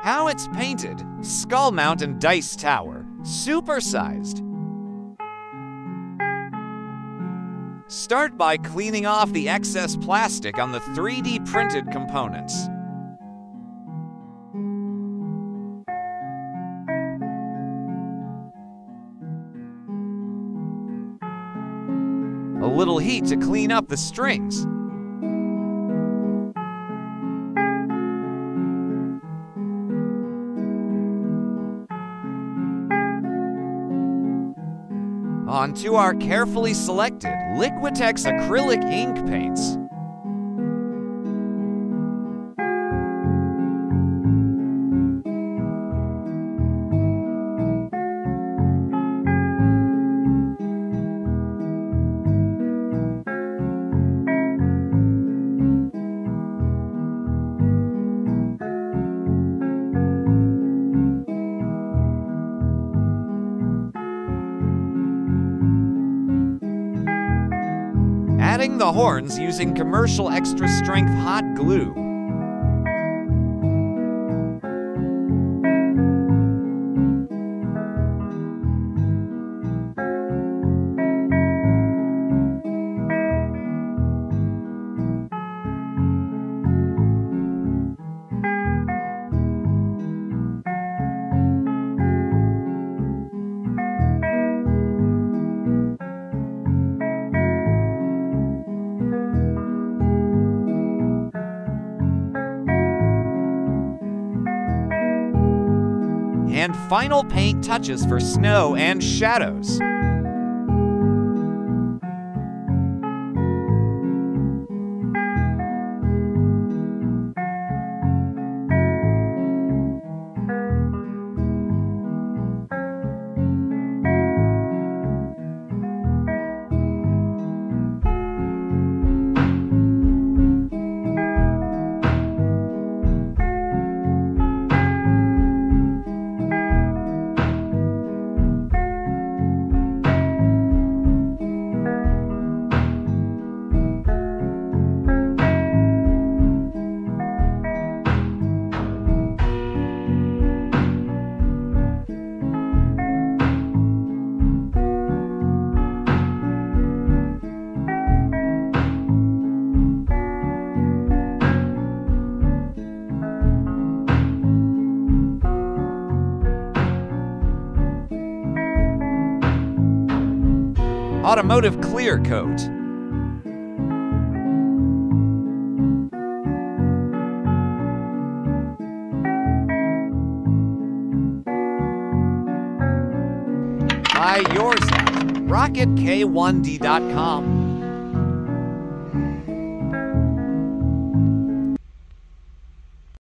How it's painted: skull mount and dice tower, supersized. Start by cleaning off the excess plastic on the 3D printed components. A little heat to clean up the strings. Onto our carefully selected Liquitex acrylic ink paints. Adding the horns using commercial extra strength hot glue. And final paint touches for snow and shadows. Automotive clear coat. Buy yours at RocketK1D.com.